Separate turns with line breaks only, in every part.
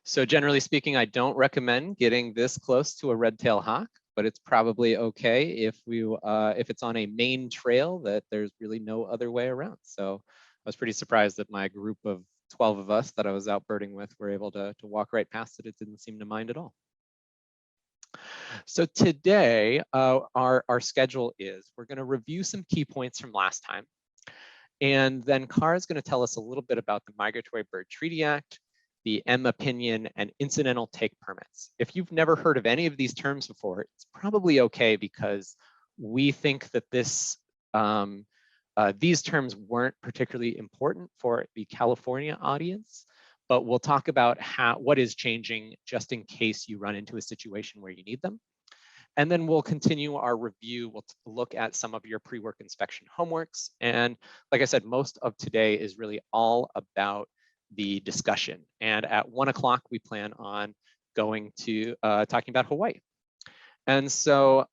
So generally speaking, I don't recommend getting this close to a red-tailed hawk, but it's probably okay if it's on a main trail that there's really no other way around. So I was pretty surprised that my group of 12 of us that I was out birding with were able to walk right past it. It didn't seem to mind at all. So today, our schedule is we're going to review some key points from last time. And then Kara is going to tell us a little bit about the Migratory Bird Treaty Act, the M opinion, and incidental take permits. If you've never heard of any of these terms before, it's probably okay because we think that these terms weren't particularly important for the California audience, but we'll talk about what is changing just in case you run into a situation where you need them. And then we'll continue our review. We'll look at some of your pre-work inspection homeworks. And like I said, most of today is really all about the discussion. And at 1 o'clock, we plan on going to talking about Hawaii. And so,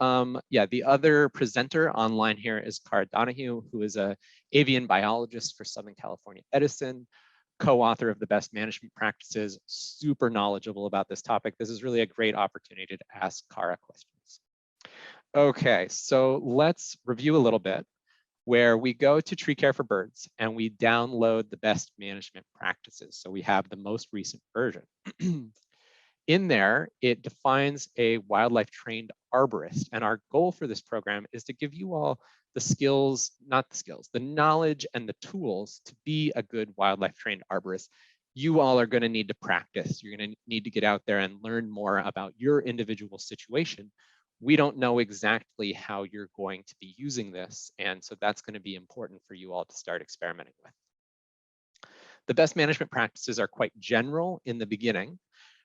yeah, the other presenter online here is Kara Donohue, who is an avian biologist for Southern California Edison, co-author of the Best Management Practices, super knowledgeable about this topic. This is really a great opportunity to ask Kara questions. Okay, so let's review a little bit where we go to Tree Care for Birds and we download the Best Management Practices. So we have the most recent version. In there, it defines a wildlife trained arborist. And our goal for this program is to give you all the skills, not the skills, the knowledge and the tools to be a good wildlife trained arborist. You all are going to need to practice. You're going to need to get out there and learn more about your individual situation. We don't know exactly how you're going to be using this. And so that's going to be important for you all to start experimenting with. The best management practices are quite general in the beginning.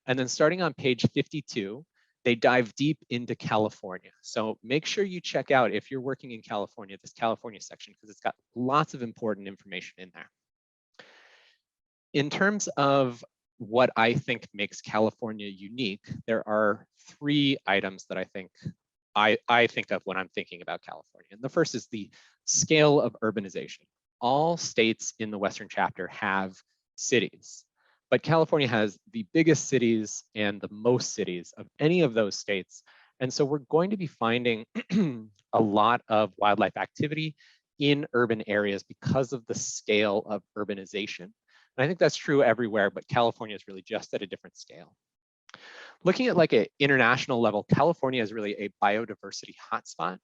And then starting on page 52, they dive deep into California. So make sure you check out, if you're working in California, this California section, because it's got lots of important information in there. In terms of what I think makes California unique, there are 3 items that I think of when I'm thinking about California. And the first is the scale of urbanization. All states in the Western chapter have cities, but California has the biggest cities and the most cities of any of those states. And so we're going to be finding a lot of wildlife activity in urban areas because of the scale of urbanization. And I think that's true everywhere, but California is really just at a different scale. Looking at like an international level, California is really a biodiversity hotspot.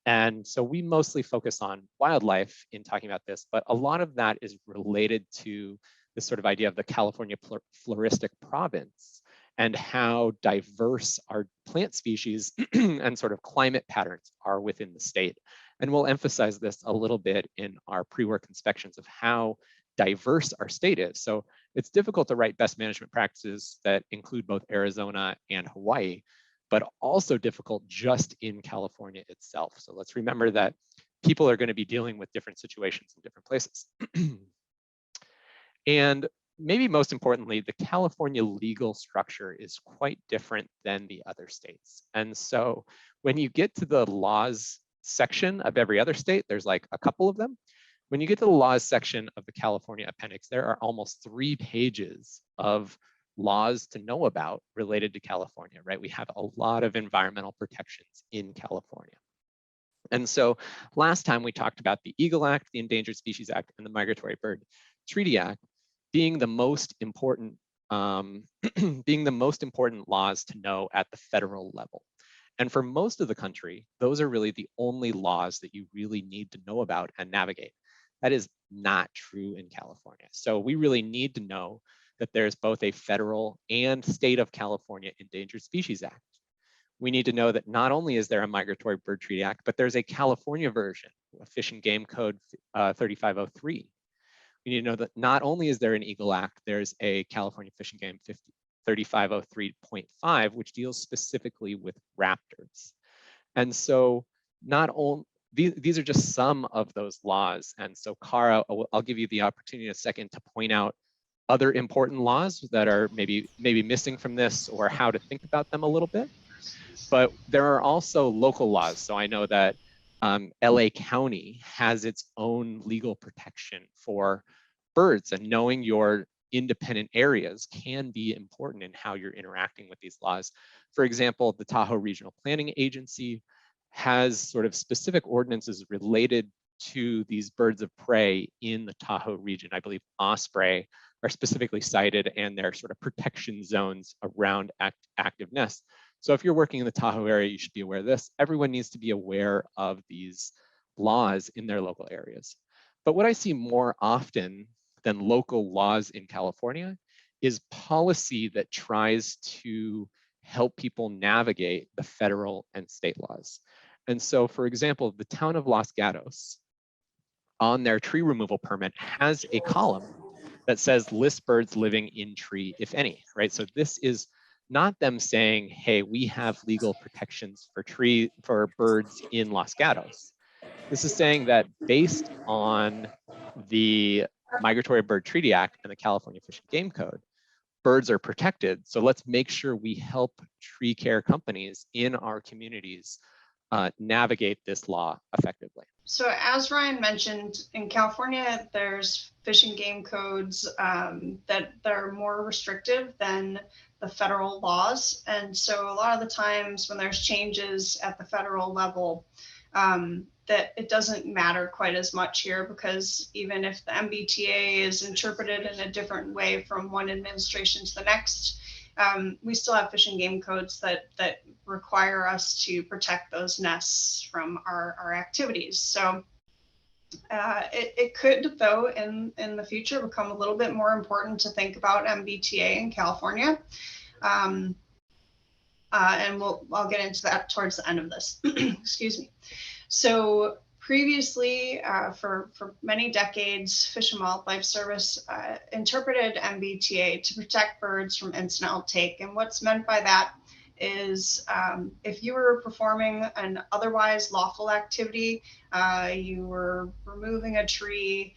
And so we mostly focus on wildlife in talking about this, but a lot of that is related to this sort of idea of the California floristic province and how diverse our plant species and sort of climate patterns are within the state. And we'll emphasize this a little bit in our pre-work inspections of how diverse our state is. So it's difficult to write best management practices that include both Arizona and Hawaii, but also difficult just in California itself. So let's remember that people are going to be dealing with different situations in different places. And maybe most importantly, the California legal structure is quite different than the other states. And so when you get to the laws section of every other state, there's like a couple of them. When you get to the laws section of the California appendix, there are almost 3 pages of laws to know about related to California, right? We have a lot of environmental protections in California. And so last time we talked about the Eagle Act, the Endangered Species Act, and the Migratory Bird Treaty Act being the most important laws to know at the federal level. And for most of the country, those are really the only laws that you really need to know about and navigate. That is not true in California. So we really need to know that there's both a federal and state of California Endangered Species Act. We need to know that not only is there a Migratory Bird Treaty Act, but there's a California version, a Fish and Game Code 3503. We need to know that not only is there an Eagle Act, there's a California Fish and Game 3503.5, which deals specifically with raptors. And so not only, these are just some of those laws. And so Kara, I'll give you the opportunity in a second to point out other important laws that are maybe missing from this or how to think about them a little bit. But there are also local laws. So I know that LA County has its own legal protection for birds, and knowing your independent areas can be important in how you're interacting with these laws. For example, the Tahoe Regional Planning Agency has sort of specific ordinances related to these birds of prey in the Tahoe region. I believe osprey are specifically cited, and their sort of protection zones around active nests. So if you're working in the Tahoe area, you should be aware of this. Everyone needs to be aware of these laws in their local areas. But what I see more often than local laws in California is policy that tries to help people navigate the federal and state laws. And so, for example, the town of Los Gatos on their tree removal permit has a column that says list birds living in tree, if any, right? So this is not them saying, hey, we have legal protections for birds in Los Gatos. This is saying that based on the Migratory Bird Treaty Act and the California Fish and Game Code, birds are protected. So let's make sure we help tree care companies in our communities navigate this law effectively.
So as Ryan mentioned, in California, there's fish and game codes that are more restrictive than the federal laws. And so a lot of the times when there's changes at the federal level, that it doesn't matter quite as much here, because even if the MBTA is interpreted in a different way from one administration to the next, we still have fish and game codes that require us to protect those nests from our activities. So it could, though, in the future become a little bit more important to think about MBTA in California. And I'll get into that towards the end of this. Excuse me. So previously, for many decades, Fish and Wildlife Service interpreted MBTA to protect birds from incidental take. And what's meant by that is if you were performing an otherwise lawful activity, you were removing a tree,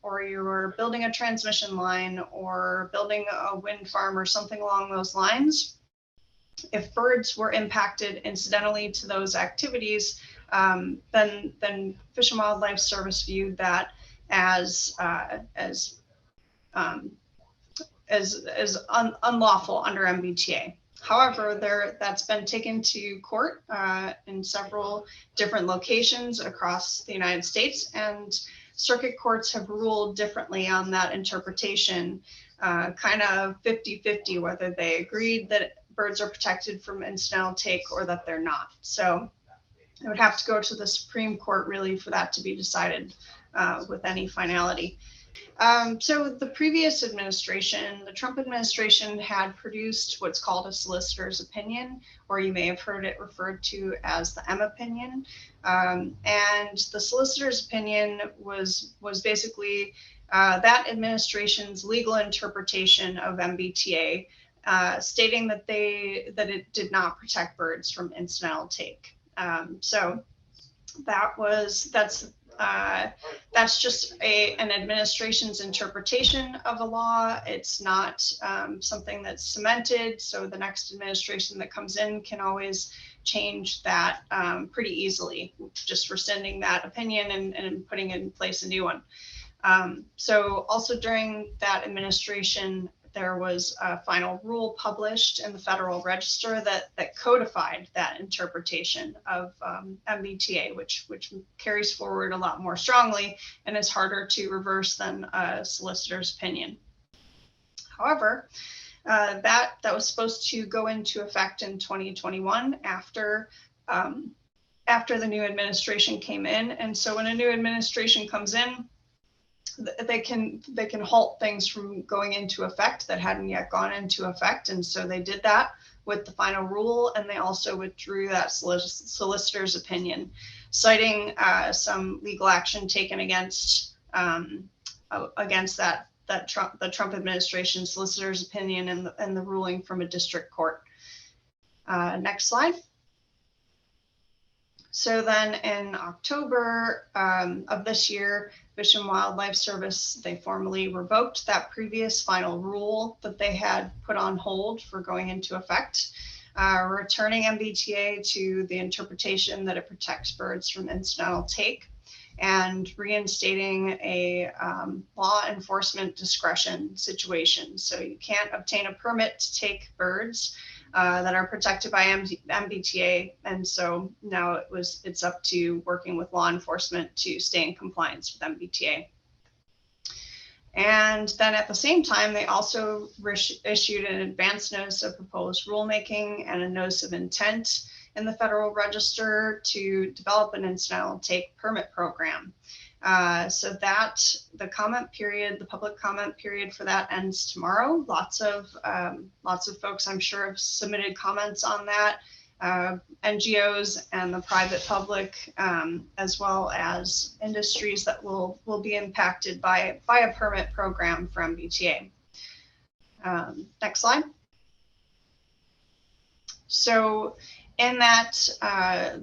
or you were building a transmission line or building a wind farm or something along those lines, if birds were impacted incidentally to those activities, then Fish and Wildlife Service viewed that as unlawful under MBTA. However, that's been taken to court in several different locations across the United States, and circuit courts have ruled differently on that interpretation, kind of 50-50, whether they agreed that birds are protected from incidental take or that they're not. So it would have to go to the Supreme Court really for that to be decided with any finality. So the previous administration, the Trump administration, had produced what's called a solicitor's opinion, or you may have heard it referred to as the M opinion. And the solicitor's opinion was basically that administration's legal interpretation of MBTA, stating that it did not protect birds from incidental take. So that's just an administration's interpretation of a law. It's not something that's cemented. So the next administration that comes in can always change that pretty easily, just rescinding that opinion and putting in place a new one. So also during that administration, there was a final rule published in the Federal Register that codified that interpretation of MBTA, which carries forward a lot more strongly and is harder to reverse than a solicitor's opinion. However, that was supposed to go into effect in 2021 after the new administration came in. And so when a new administration comes in, they can halt things from going into effect that hadn't yet gone into effect. And so they did that with the final rule, and they also withdrew that solicitor's opinion, citing some legal action taken against the Trump administration solicitor's opinion and the ruling from a district court. Next slide. So then in October of this year, Fish and Wildlife Service, they formally revoked that previous final rule that they had put on hold for going into effect, returning MBTA to the interpretation that it protects birds from incidental take. and reinstating a law enforcement discretion situation. So you can't obtain a permit to take birds that are protected by MBTA, and so now it's up to working with law enforcement to stay in compliance with MBTA. And then at the same time, they also issued an advance notice of proposed rulemaking and a notice of intent in the Federal Register to develop an incidental take permit program. So that the public comment period for that ends tomorrow. Lots of folks, I'm sure, have submitted comments on that. NGOs and the private public, as well as industries that will be impacted by a permit program from MBTA. Next slide. So in that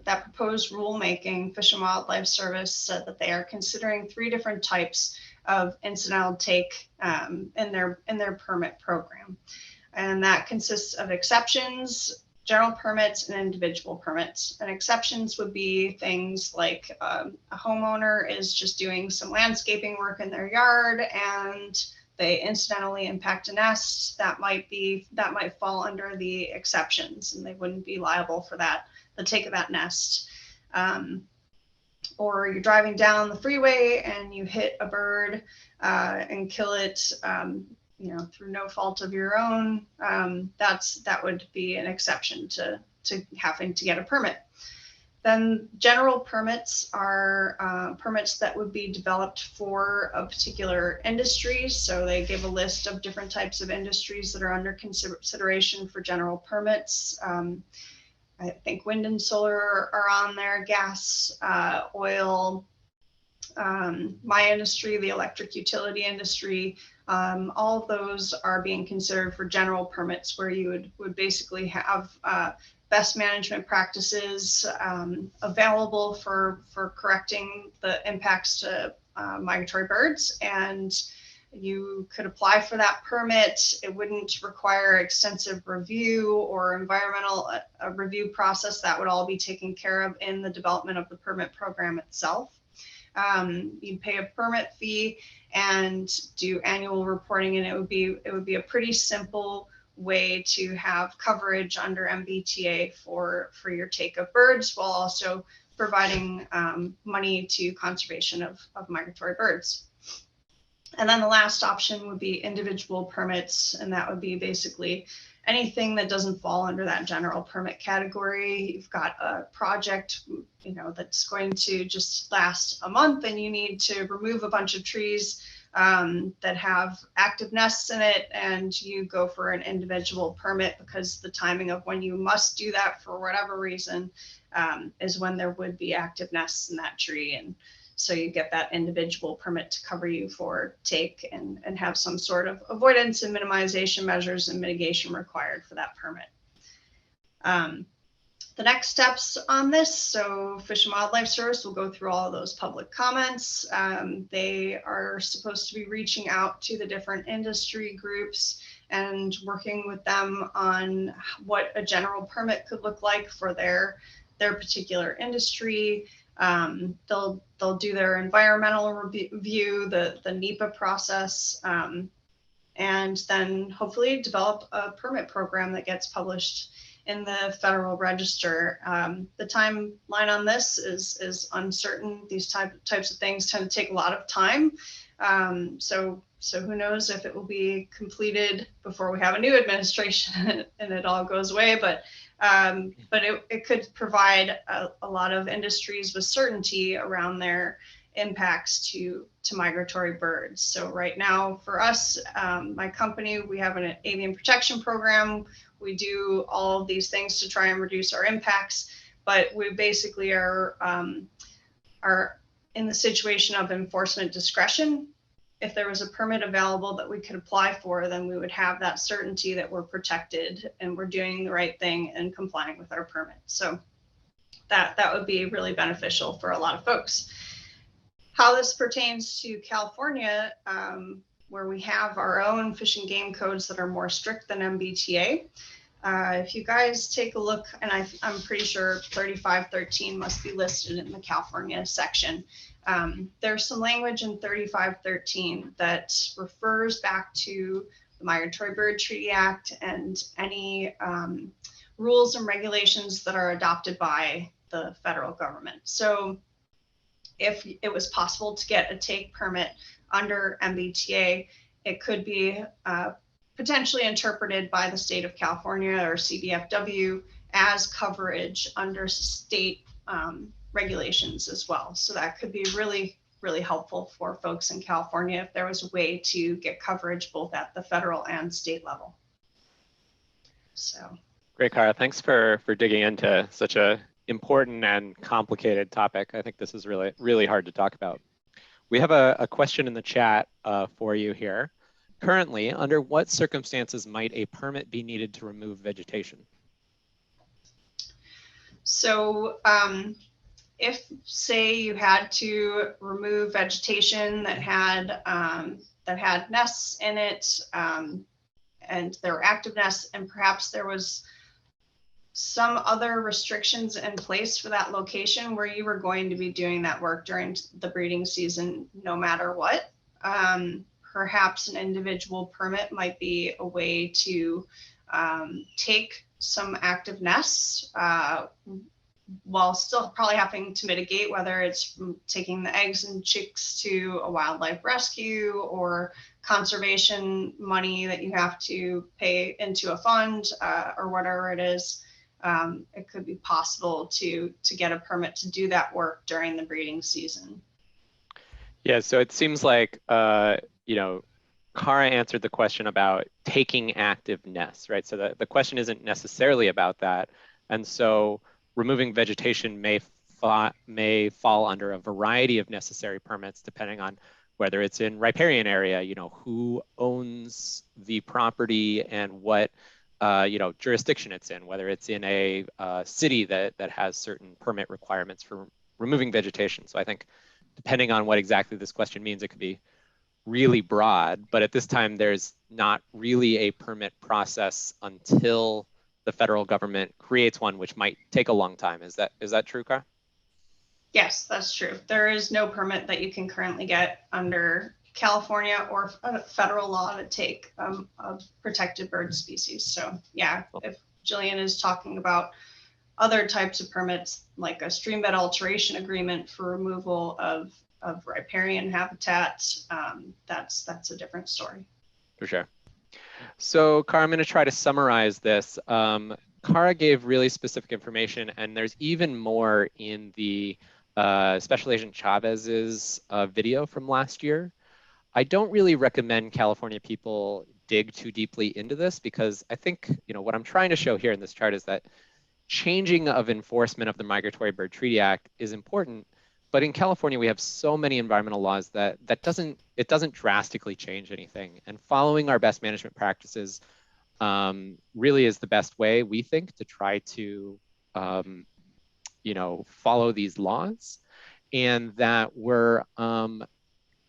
proposed rulemaking, Fish and Wildlife Service said that they are considering 3 different types of incidental take in their permit program, and that consists of exceptions, general permits, and individual permits. And exceptions would be things like a homeowner is just doing some landscaping work in their yard and they incidentally impact a nest. That might fall under the exceptions, and they wouldn't be liable for that, the take of that nest. Or you're driving down the freeway and you hit a bird and kill it, through no fault of your own. That would be an exception to having to get a permit. Then general permits are permits that would be developed for a particular industry. So they give a list of different types of industries that are under consideration for general permits. I think wind and solar are on there, gas, oil, my industry, the electric utility industry. All of those are being considered for general permits, where you would basically have best management practices available for correcting the impacts to migratory birds, and you could apply for that permit. It wouldn't require extensive review or environmental review process. That would all be taken care of in the development of the permit program itself. You'd pay a permit fee and do annual reporting, and it would be a pretty simple way to have coverage under MBTA for your take of birds, while also providing money to conservation of migratory birds. And then the last option would be individual permits, and that would be basically anything that doesn't fall under that general permit category. You've got a project, that's going to just last a month, and you need to remove a bunch of trees that have active nests in it, and you go for an individual permit because the timing of when you must do that for whatever reason is when there would be active nests in that tree. And so you get that individual permit to cover you for take and have some sort of avoidance and minimization measures and mitigation required for that permit. The next steps on this, so Fish and Wildlife Service will go through all of those public comments. They are supposed to be reaching out to the different industry groups and working with them on what a general permit could look like for their particular industry. They'll do their environmental review, the NEPA process, and then hopefully develop a permit program that gets published in the Federal Register. The timeline on this is uncertain. These types of things tend to take a lot of time. So who knows if it will be completed before we have a new administration and it all goes away, but it could provide a lot of industries with certainty around their impacts to migratory birds. So right now for us, my company, we have an avian protection program. We do all of these things to try and reduce our impacts, but we basically are in the situation of enforcement discretion. If there was a permit available that we could apply for, then we would have that certainty that we're protected and we're doing the right thing and complying with our permit. So that would be really beneficial for a lot of folks. How this pertains to California, where we have our own fish and game codes that are more strict than MBTA. If you guys take a look, and I'm pretty sure 3513 must be listed in the California section. There's some language in 3513 that refers back to the Migratory Bird Treaty Act and any rules and regulations that are adopted by the federal government. So if it was possible to get a take permit under MBTA, it could be potentially interpreted by the state of California or CBFW as coverage under state regulations as well. So that could be really, really helpful for folks in California if there was a way to get coverage both at the federal and state level. So.
Great, Kara. Thanks for digging into such a important and complicated topic. I think this is really, really hard to talk about. We have a question in the chat for you here. Currently, under what circumstances might a permit be needed to remove vegetation?
So if, say, you had to remove vegetation that had nests in it, and there were active nests, and perhaps there was some other restrictions in place for that location where you were going to be doing that work during the breeding season, no matter what. Perhaps an individual permit might be a way to take some active nests while still probably having to mitigate, whether it's taking the eggs and chicks to a wildlife rescue or conservation money that you have to pay into a fund or whatever it is. It could be possible to get a permit to do that work during the breeding season.
Yeah, so it seems like, you know, Kara answered the question about taking active nests, right? So the question isn't necessarily about that. And so removing vegetation may fall under a variety of necessary permits, depending on whether it's in riparian area, you know, who owns the property and what you know, jurisdiction it's in, whether it's in a city that has certain permit requirements for removing vegetation. So I think depending on what exactly this question means, it could be really broad, but at this time, there's not really a permit process until the federal government creates one, which might take a long time. Is that true, Kara?
Yes, that's true. There is no permit that you can currently get under California or federal law to take a protected bird species. So yeah, if Jillian is talking about other types of permits, like a streambed alteration agreement for removal of riparian habitats, that's a different story.
For sure. So Kara, I'm going to try to summarize this. Kara gave really specific information, and there's even more in the Special Agent Chavez's video from last year. I don't really recommend California people dig too deeply into this, because I think, you know, what I'm trying to show here in this chart is that changing of enforcement of the Migratory Bird Treaty Act is important, but in California we have so many environmental laws that it doesn't drastically change anything. And following our best management practices really is the best way, we think, to try to you know, follow these laws, and that we're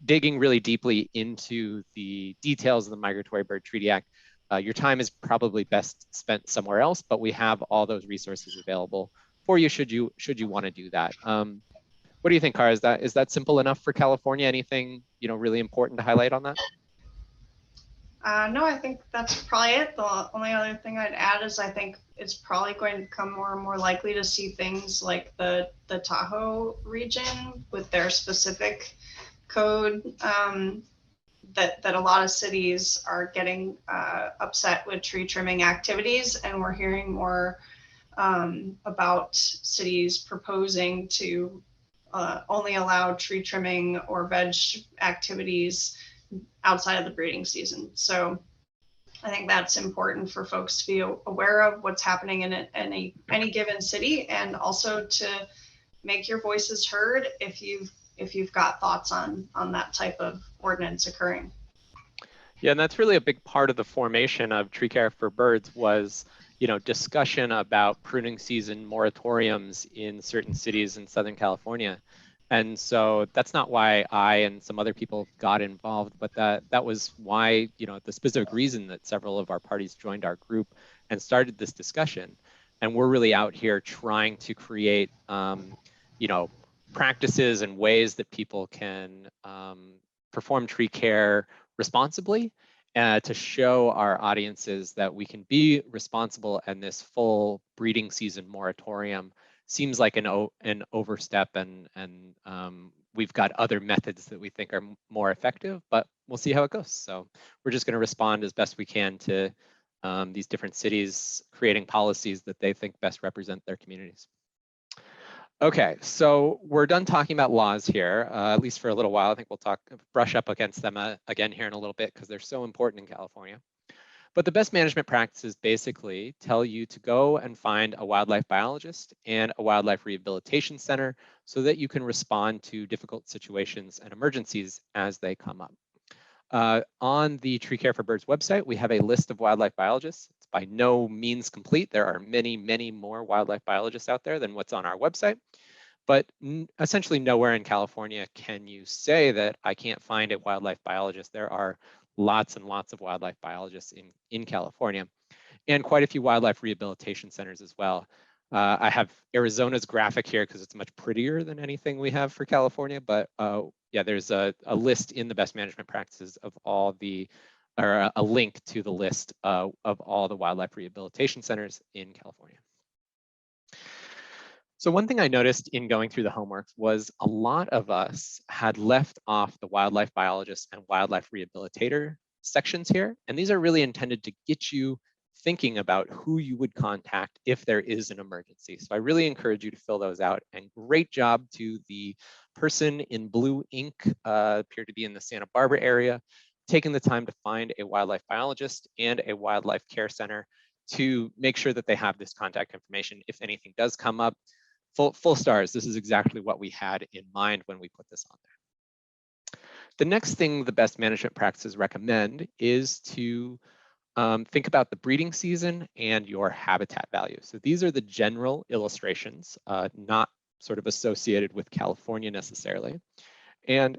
digging really deeply into the details of the Migratory Bird Treaty Act. Your time is probably best spent somewhere else, but we have all those resources available for you should you want to do that. What do you think, Kara? Is that simple enough for California? Anything, you know, really important to highlight on that?
No, I think that's probably it. The only other thing I'd add is I think it's probably going to become more and more likely to see things like the Tahoe region with their specific code that a lot of cities are getting upset with tree trimming activities, and we're hearing more about cities proposing to only allow tree trimming or veg activities outside of the breeding season. So I think that's important for folks to be aware of what's happening in any given city, and also to make your voices heard if you've got thoughts on that type of ordinance occurring.
Yeah, and that's really a big part of the formation of Tree Care for Birds was, you know, discussion about pruning season moratoriums in certain cities in Southern California. And so that's not why I and some other people got involved, but that was why, you know, the specific reason that several of our parties joined our group and started this discussion. And we're really out here trying to create, you know, practices and ways that people can perform tree care responsibly, to show our audiences that we can be responsible, and this full breeding season moratorium seems like an overstep, and we've got other methods that we think are more effective, but we'll see how it goes. So we're just going to respond as best we can to these different cities creating policies that they think best represent their communities. Okay, so we're done talking about laws here, at least for a little while. I think we'll brush up against them again here in a little bit because they're so important in California. But the best management practices basically tell you to go and find a wildlife biologist and a wildlife rehabilitation center so that you can respond to difficult situations and emergencies as they come up. On the Tree Care for Birds website, we have a list of wildlife biologists. It's by no means complete. There are many, many more wildlife biologists out there than what's on our website. But essentially nowhere in California can you say that I can't find a wildlife biologist. There are lots and lots of wildlife biologists in California, and quite a few wildlife rehabilitation centers as well. I have Arizona's graphic here because it's much prettier than anything we have for California, but yeah, there's a list in the best management practices of all the, or a link to the list of all the wildlife rehabilitation centers in California. So one thing I noticed in going through the homework was a lot of us had left off the wildlife biologist and wildlife rehabilitator sections here. And these are really intended to get you thinking about who you would contact if there is an emergency. So I really encourage you to fill those out, and great job to the person in blue ink, appeared to be in the Santa Barbara area, taking the time to find a wildlife biologist and a wildlife care center to make sure that they have this contact information if anything does come up. Full stars, this is exactly what we had in mind when we put this on there. The next thing the best management practices recommend is to think about the breeding season and your habitat value. So these are the general illustrations, not sort of associated with California necessarily. And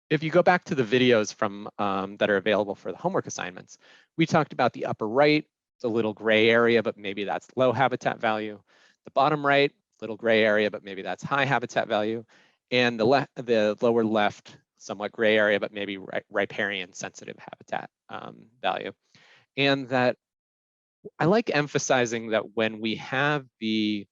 if you go back to the videos from that are available for the homework assignments, we talked about the upper right, it's a little gray area, but maybe that's low habitat value. The bottom right, little gray area, but maybe that's high habitat value. And the lower left, somewhat gray area, but maybe riparian sensitive habitat value. And that I like emphasizing that when we have the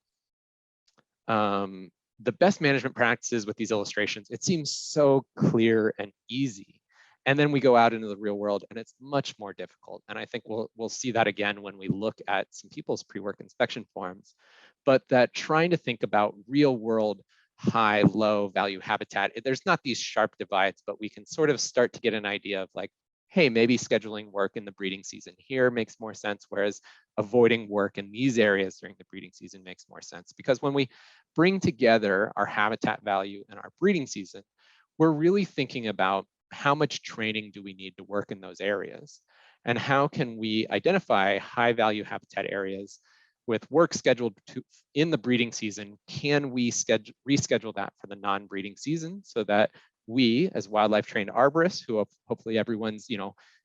best management practices with these illustrations, it seems so clear and easy. And then we go out into the real world and it's much more difficult. And I think we'll see that again when we look at some people's pre-work inspection forms. But that trying to think about real world high, low value habitat, there's not these sharp divides, but we can sort of start to get an idea of like, hey, maybe scheduling work in the breeding season here makes more sense, whereas avoiding work in these areas during the breeding season makes more sense. Because when we bring together our habitat value and our breeding season, we're really thinking about how much training do we need to work in those areas, and how can we identify high value habitat areas with work scheduled in the breeding season. Can we reschedule that for the non-breeding season so that we, as wildlife trained arborists, who hopefully everyone's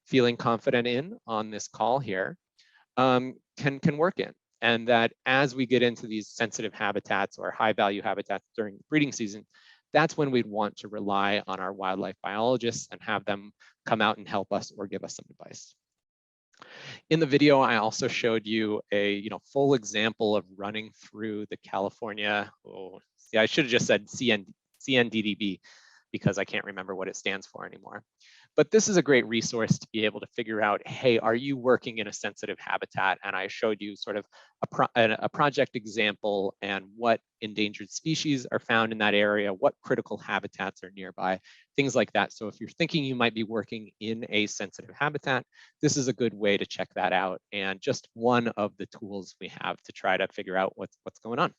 feeling confident in on this call here, can work in, and that as we get into these sensitive habitats or high value habitats during the breeding season, that's when we'd want to rely on our wildlife biologists and have them come out and help us or give us some advice. In the video, I also showed you a full example of running through the California, I should have just said CNDDB because I can't remember what it stands for anymore. But this is a great resource to be able to figure out, hey, are you working in a sensitive habitat? And I showed you sort of a project example and what endangered species are found in that area, what critical habitats are nearby, things like that. So if you're thinking you might be working in a sensitive habitat, this is a good way to check that out, and just one of the tools we have to try to figure out what's going on.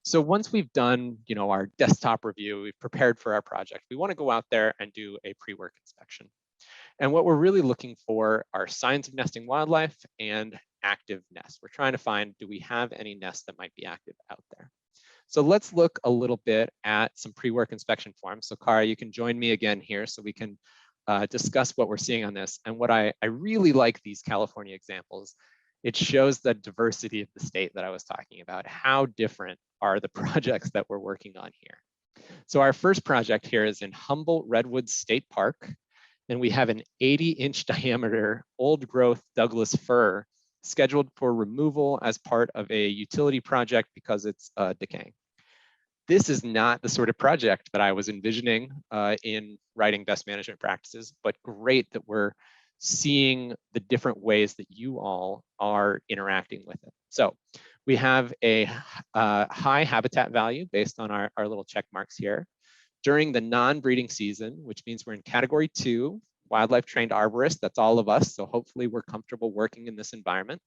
So once we've done, our desktop review, we've prepared for our project, we want to go out there and do a pre-work inspection. And what we're really looking for are signs of nesting wildlife and active nests. We're trying to find, do we have any nests that might be active out there? So let's look a little bit at some pre-work inspection forms. So Kara, you can join me again here so we can discuss what we're seeing on this. And what I really like these California examples. It shows the diversity of the state that I was talking about, how different are the projects that we're working on here. So our first project here is in Humboldt Redwood State Park, and we have an 80-inch diameter old growth Douglas fir scheduled for removal as part of a utility project because it's decaying. This is not the sort of project that I was envisioning in writing best management practices, but great that we're seeing the different ways that you all are interacting with it. So we have a high habitat value based on our little check marks here. During the non-breeding season, which means we're in category 2, wildlife trained arborist, that's all of us. So hopefully we're comfortable working in this environment.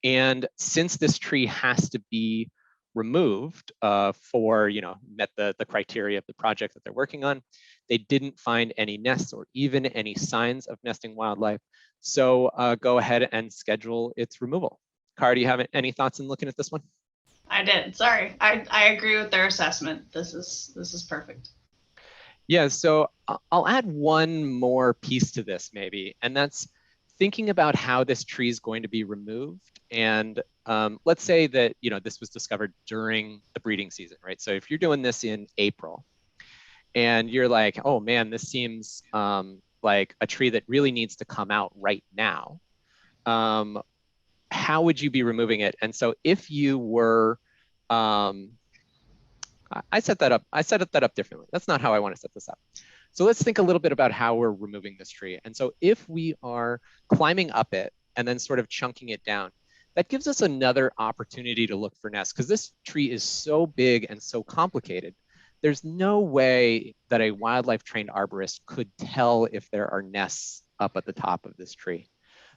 And since this tree has to be removed for, met the criteria of the project that they're working on, they didn't find any nests or even any signs of nesting wildlife. So go ahead and schedule its removal. Kara, do you have any thoughts in looking at this one?
I did. Sorry. I agree with their assessment. This is perfect.
Yeah, so I'll add one more piece to this maybe, and that's thinking about how this tree is going to be removed. And let's say that this was discovered during the breeding season, right? So if you're doing this in April and you're like, oh man, this seems like a tree that really needs to come out right now, how would you be removing it? And so if you were, I set that up differently. That's not how I want to set this up. So let's think a little bit about how we're removing this tree. And so if we are climbing up it and then sort of chunking it down, that gives us another opportunity to look for nests, because this tree is so big and so complicated. There's no way that a wildlife trained arborist could tell if there are nests up at the top of this tree.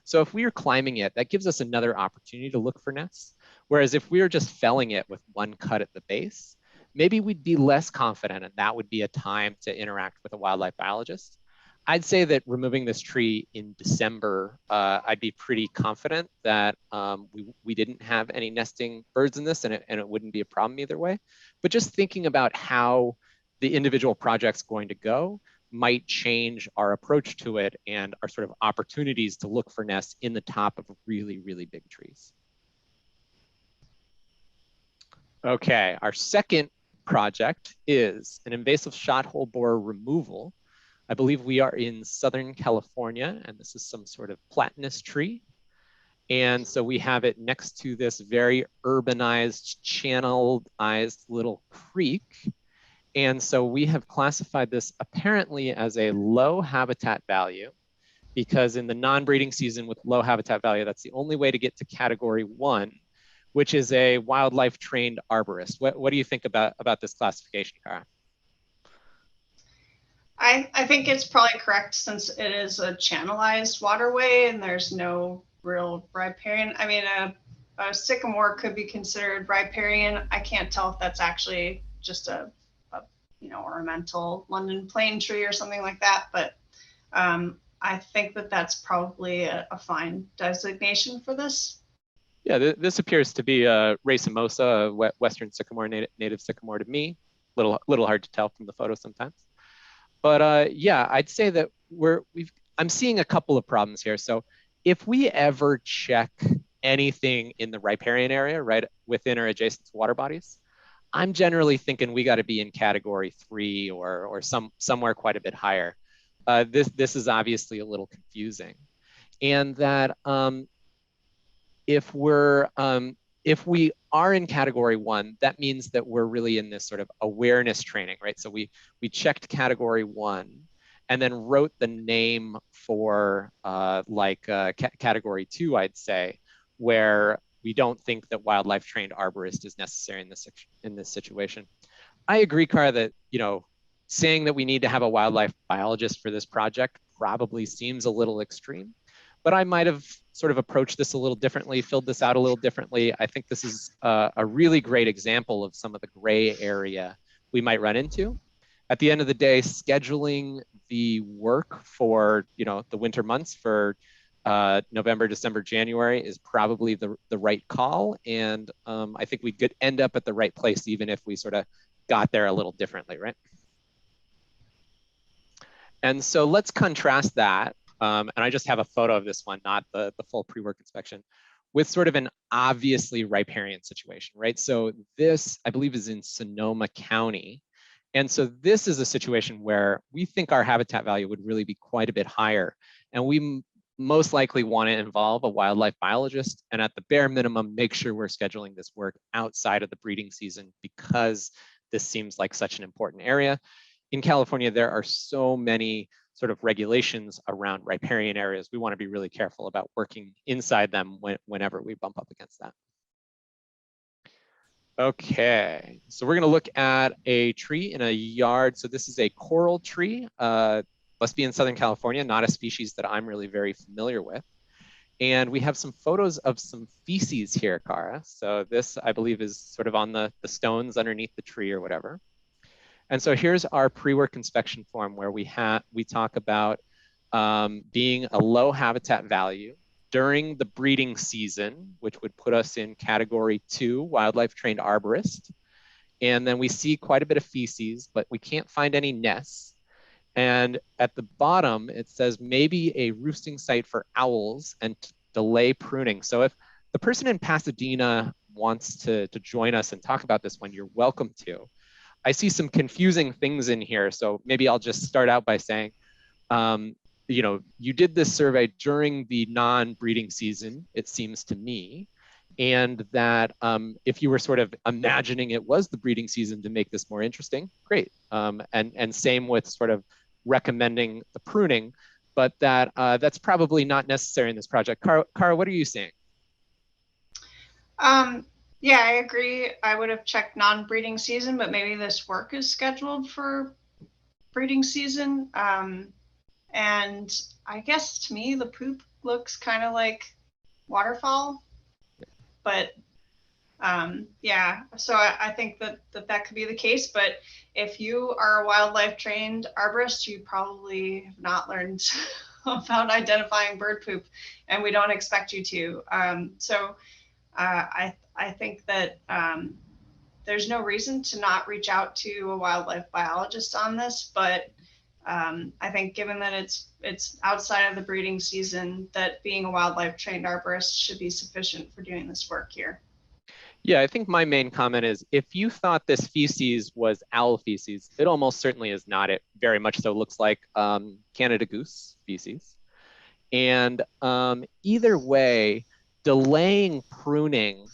So if we are climbing it, that gives us another opportunity to look for nests. Whereas if we are just felling it with one cut at the base, maybe we'd be less confident, and that would be a time to interact with a wildlife biologist. I'd say that removing this tree in December, I'd be pretty confident that we didn't have any nesting birds in this, and it wouldn't be a problem either way. But just thinking about how the individual project's going to go might change our approach to it and our sort of opportunities to look for nests in the top of really, really big trees. Okay, our second project is an invasive shot-hole borer removal. I believe we are in Southern California, and this is some sort of platanus tree. And so we have it next to this very urbanized, channelized little creek. And so we have classified this apparently as a low habitat value, because in the non-breeding season with low habitat value, that's the only way to get to category 1, which is a wildlife trained arborist. What do you think about this classification, Kara?
I think it's probably correct, since it is a channelized waterway and there's no real riparian. I mean, a sycamore could be considered riparian. I can't tell if that's actually just a ornamental London plane tree or something like that, but I think that that's probably a fine designation for this.
Yeah, this appears to be a racemosa, a western sycamore, native sycamore to me. Little hard to tell from the photo sometimes. But yeah, I'd say that I'm seeing a couple of problems here. So if we ever check anything in the riparian area, right, within or adjacent to water bodies, I'm generally thinking we got to be in category 3 or somewhere quite a bit higher. This is obviously a little confusing, and that if we are in category 1, that means that we're really in this sort of awareness training, right? So we checked category 1 and then wrote the name for category 2, I'd say, where we don't think that wildlife trained arborist is necessary in this situation. I agree, Kara, that saying that we need to have a wildlife biologist for this project probably seems a little extreme, but I might have sort of approached this a little differently, filled this out a little differently. I think this is a really great example of some of the gray area we might run into. At the end of the day, scheduling the work for the winter months for November, December, January is probably the right call. And I think we could end up at the right place even if we sort of got there a little differently, right? And so let's contrast that. And I just have a photo of this one, not the full pre-work inspection, with sort of an obviously riparian situation, right? So this, I believe, is in Sonoma County. And so this is a situation where we think our habitat value would really be quite a bit higher. And we most likely want to involve a wildlife biologist, and at the bare minimum, make sure we're scheduling this work outside of the breeding season, because this seems like such an important area. In California, there are so many sort of regulations around riparian areas. We want to be really careful about working inside them whenever we bump up against that. Okay, so we're going to look at a tree in a yard. So this is a coral tree. Must be in Southern California, not a species that I'm really very familiar with. And we have some photos of some feces here, Kara. So this, I believe, is sort of on the stones underneath the tree or whatever. And so here's our pre-work inspection form, where we talk about being a low habitat value during the breeding season, which would put us in category 2, wildlife trained arborist. And then we see quite a bit of feces, but we can't find any nests. And at the bottom, it says maybe a roosting site for owls and delay pruning. So if the person in Pasadena wants to join us and talk about this one, you're welcome to. I see some confusing things in here. So maybe I'll just start out by saying, you know, you did this survey during the non-breeding season, it seems to me, and that if you were sort of imagining it was the breeding season to make this more interesting, great. And same with sort of recommending the pruning, but that's probably not necessary in this project. Kara, what are you saying?
Yeah, I agree. I would have checked non-breeding season, but maybe this work is scheduled for breeding season. And I guess to me, the poop looks kind of like waterfowl, but yeah, so I think that could be the case. But if you are a wildlife trained arborist, you probably have not learned about identifying bird poop, and we don't expect you to. I think that there's no reason to not reach out to a wildlife biologist on this, but I think given that it's outside of the breeding season, that being a wildlife trained arborist should be sufficient for doing this work here.
Yeah, I think my main comment is, if you thought this feces was owl feces, it almost certainly is not. It very much so looks like Canada goose feces. And either way, delaying pruning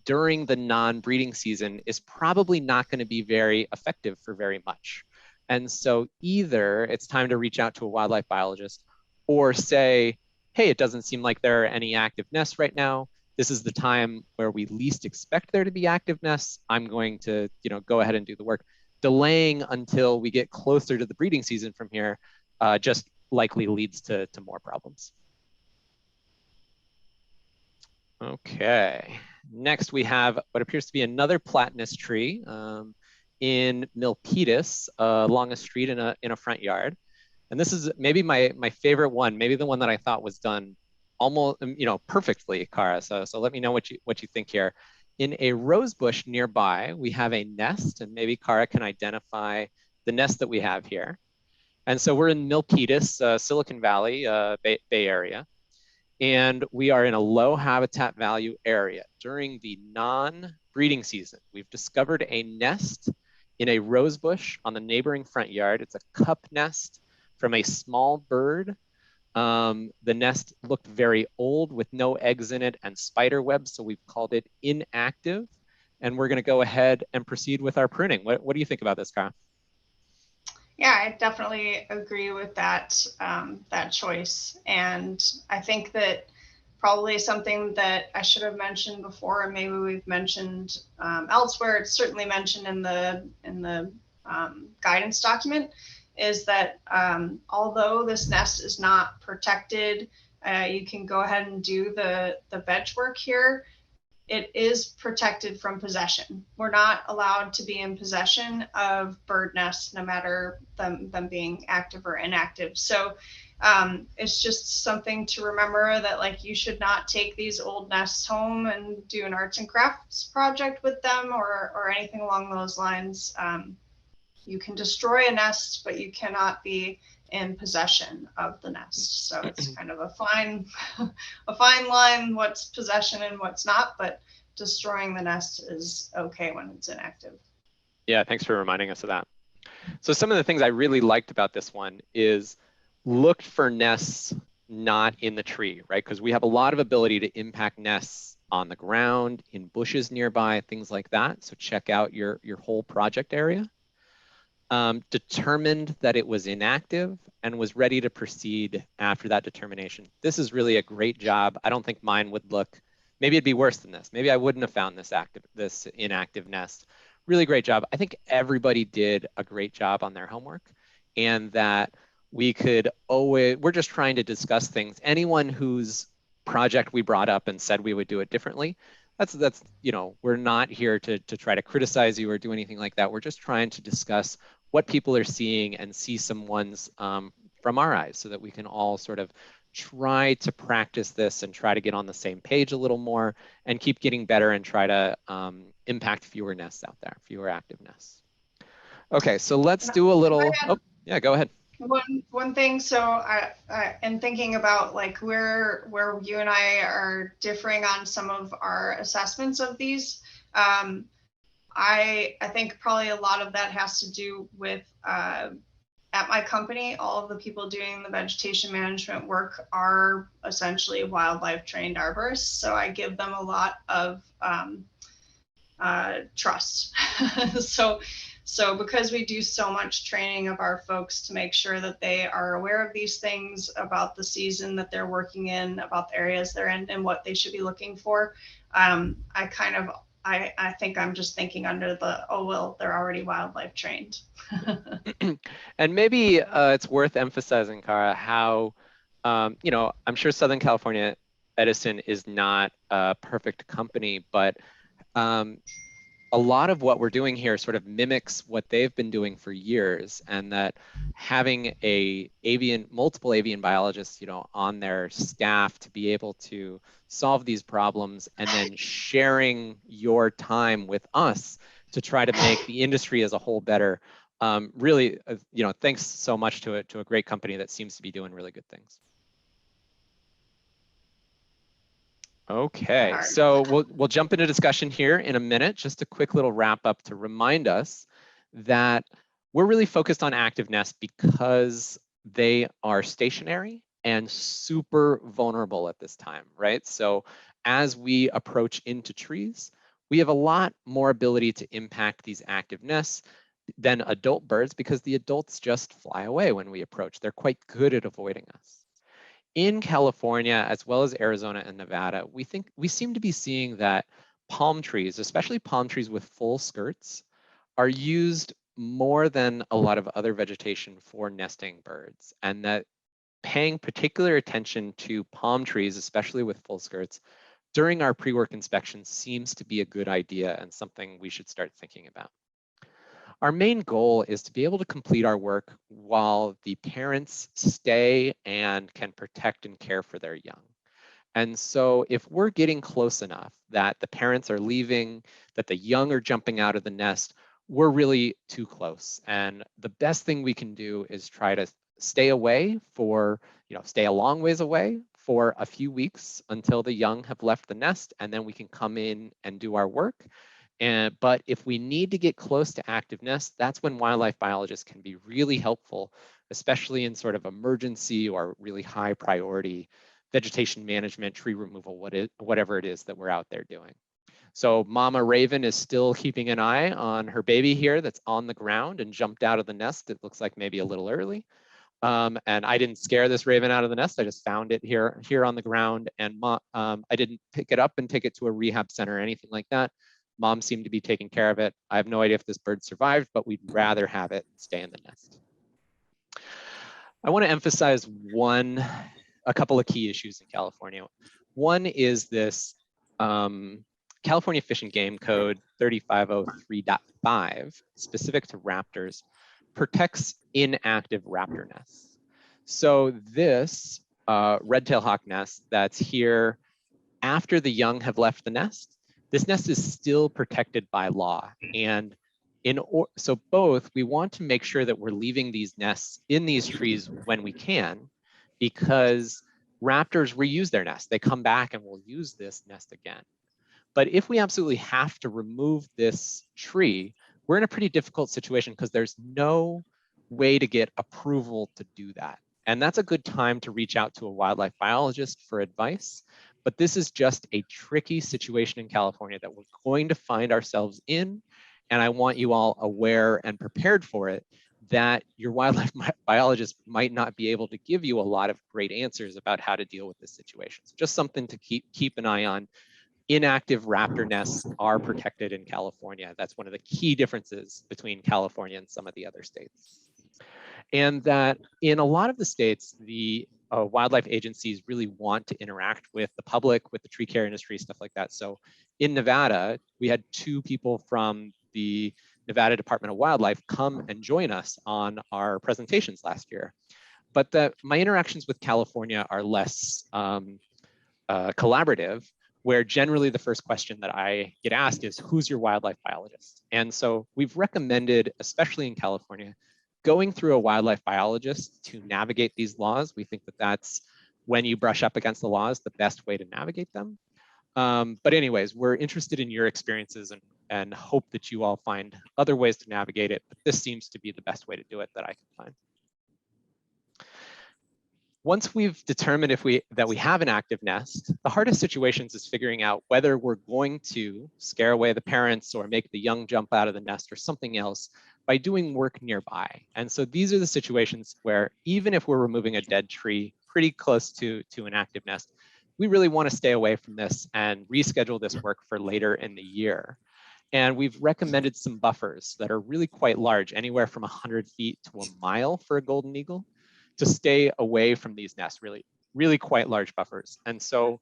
during the non-breeding season is probably not going to be very effective for very much. And so either it's time to reach out to a wildlife biologist, or say, hey, it doesn't seem like there are any active nests right now. This is the time where we least expect there to be active nests. I'm going to, go ahead and do the work. Delaying until we get closer to the breeding season from here just likely leads to more problems. Okay, next we have what appears to be another platanus tree in Milpitas along a street in a front yard. And this is maybe my favorite one, maybe the one that I thought was done almost, perfectly, Kara. So let me know what you think here. In a rose bush nearby, we have a nest, and maybe Kara can identify the nest that we have here. And so we're in Milpitas, Silicon Valley, Bay Area. And we are in a low habitat value area. During the non-breeding season, we've discovered a nest in a rose bush on the neighboring front yard. It's a cup nest from a small bird. The nest looked very old with no eggs in it and spider webs, so we've called it inactive. And we're gonna go ahead and proceed with our pruning. What do you think about this, Kara?
Yeah, I definitely agree with that choice. And I think that probably something that I should have mentioned before, and maybe we've mentioned elsewhere, it's certainly mentioned in the guidance document, is that although this nest is not protected, you can go ahead and do the veg work here. It is protected from possession. We're not allowed to be in possession of bird nests, no matter them being active or inactive. So it's just something to remember, that you should not take these old nests home and do an arts and crafts project with them or anything along those lines. You can destroy a nest, but you cannot be in possession of the nest. So it's kind of a fine, a fine line, what's possession and what's not, but destroying the nest is okay when it's inactive.
Yeah, thanks for reminding us of that. So some of the things I really liked about this one is looked for nests not in the tree, right? Because we have a lot of ability to impact nests on the ground, in bushes nearby, things like that. So check out your whole project area. Determined that it was inactive and was ready to proceed after that determination. This is really a great job. I don't think mine would look, maybe it'd be worse than this. Maybe I wouldn't have found this inactive nest. Really great job. I think everybody did a great job on their homework, and that we could always, we're just trying to discuss things. Anyone whose project we brought up and said we would do it differently, that's you know, we're not here to try to criticize you or do anything like that. We're just trying to discuss what people are seeing and see some ones from our eyes, so that we can all sort of try to practice this and try to get on the same page a little more and keep getting better and try to impact fewer nests out there, fewer active nests. Okay, so let's do a little, oh yeah, go ahead.
One thing, so I in thinking about like where you and I are differing on some of our assessments of these, I think probably a lot of that has to do with at my company, all of the people doing the vegetation management work are essentially wildlife trained arborists. So I give them a lot of trust. So because we do so much training of our folks to make sure that they are aware of these things, about the season that they're working in, about the areas they're in, and what they should be looking for, I think I'm just thinking under the, oh, well, they're already wildlife trained.
And maybe it's worth emphasizing, Kara, how, you know, I'm sure Southern California Edison is not a perfect company, but a lot of what we're doing here sort of mimics what they've been doing for years, and that having multiple avian biologists, you know, on their staff to be able to solve these problems, and then sharing your time with us to try to make the industry as a whole better. Really, you know, thanks so much to a great company that seems to be doing really good things. Okay, so we'll jump into discussion here in a minute. Just a quick little wrap up to remind us that we're really focused on active nests because they are stationary and super vulnerable at this time, right? So as we approach into trees, we have a lot more ability to impact these active nests than adult birds, because the adults just fly away when we approach. They're quite good at avoiding us. In California, as well as Arizona and Nevada, we seem to be seeing that palm trees, especially palm trees with full skirts, are used more than a lot of other vegetation for nesting birds, and that paying particular attention to palm trees, especially with full skirts, during our pre-work inspection seems to be a good idea and something we should start thinking about. Our main goal is to be able to complete our work while the parents stay and can protect and care for their young. And so if we're getting close enough that the parents are leaving, that the young are jumping out of the nest, we're really too close. And the best thing we can do is try to stay away for, you know, stay a long ways away for a few weeks until the young have left the nest, and then we can come in and do our work. But if we need to get close to active nests, that's when wildlife biologists can be really helpful, especially in sort of emergency or really high priority vegetation management, tree removal, whatever it is that we're out there doing. So Mama Raven is still keeping an eye on her baby here that's on the ground and jumped out of the nest. It looks like maybe a little early. And I didn't scare this raven out of the nest. I just found it here on the ground, and I didn't pick it up and take it to a rehab center or anything like that. Mom seemed to be taking care of it. I have no idea if this bird survived, but we'd rather have it stay in the nest. I want to emphasize a couple of key issues in California. One is this California Fish and Game Code 3503.5, specific to raptors, protects inactive raptor nests. So this red-tailed hawk nest that's here after the young have left the nest, this nest is still protected by law. And So both, we want to make sure that we're leaving these nests in these trees when we can, because raptors reuse their nest. They come back and will use this nest again. But if we absolutely have to remove this tree, we're in a pretty difficult situation because there's no way to get approval to do that. And that's a good time to reach out to a wildlife biologist for advice. But this is just a tricky situation in California that we're going to find ourselves in. And I want you all aware and prepared for it, that your wildlife biologist might not be able to give you a lot of great answers about how to deal with this situation. So just something to keep an eye on. Inactive raptor nests are protected in California. That's one of the key differences between California and some of the other states. And that in a lot of the states, the wildlife agencies really want to interact with the public, with the tree care industry, stuff like that. So in Nevada, we had 2 people from the Nevada Department of Wildlife come and join us on our presentations last year. But my interactions with California are less collaborative, where generally the first question that I get asked is, who's your wildlife biologist? And so we've recommended, especially in California, going through a wildlife biologist to navigate these laws. We think that that's, when you brush up against the laws, the best way to navigate them. But anyways, we're interested in your experiences and hope that you all find other ways to navigate it. But this seems to be the best way to do it that I can find. Once we've determined that we have an active nest, the hardest situations is figuring out whether we're going to scare away the parents or make the young jump out of the nest or something else by doing work nearby. And so these are the situations where, even if we're removing a dead tree pretty close to an active nest, we really want to stay away from this and reschedule this work for later in the year. And we've recommended some buffers that are really quite large, anywhere from 100 feet to a mile for a golden eagle, to stay away from these nests, really quite large buffers. And so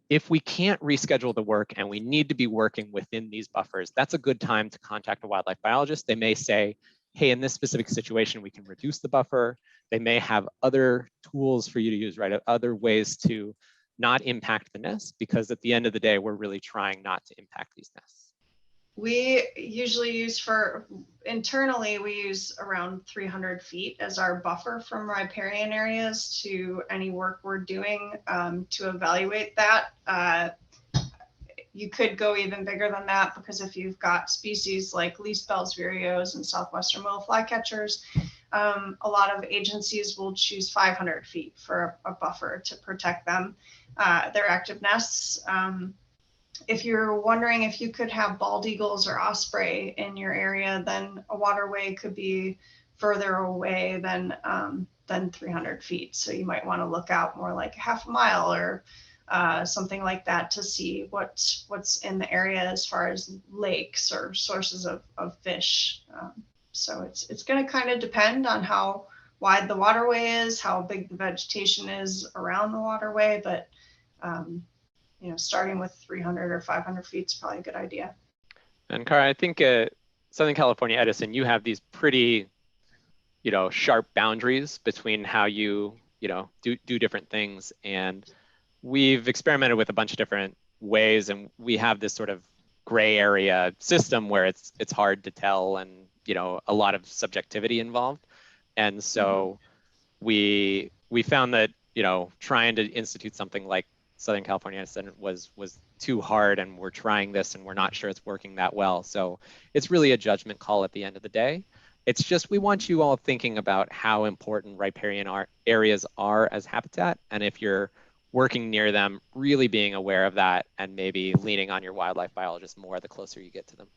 if we can't reschedule the work and we need to be working within these buffers, that's a good time to contact a wildlife biologist. They may say, hey, in this specific situation, we can reduce the buffer. They may have other tools for you to use, right? Other ways to not impact the nest, because at the end of the day, we're really trying not to impact these nests.
We usually use internally, we use around 300 feet as our buffer from riparian areas to any work we're doing to evaluate that. You could go even bigger than that, because if you've got species like least Bell's vireos and southwestern willow flycatchers, a lot of agencies will choose 500 feet for a buffer to protect them, their active nests. If you're wondering if you could have bald eagles or osprey in your area, then a waterway could be further away than 300 feet. So you might want to look out more like half a mile or something like that to see what's in the area as far as lakes or sources of fish. So it's going to kind of depend on how wide the waterway is, how big the vegetation is around the waterway, but starting with 300 or 500 feet is probably a good idea.
And Kara, I think Southern California Edison, you have these pretty, sharp boundaries between how you, do different things. And we've experimented with a bunch of different ways, and we have this sort of gray area system where it's hard to tell, and a lot of subjectivity involved. And so we found that trying to institute something like Southern California Edison was too hard, and we're trying this and we're not sure it's working that well. So it's really a judgment call at the end of the day. It's just, we want you all thinking about how important riparian areas are as habitat, and if you're working near them, really being aware of that and maybe leaning on your wildlife biologist more the closer you get to them.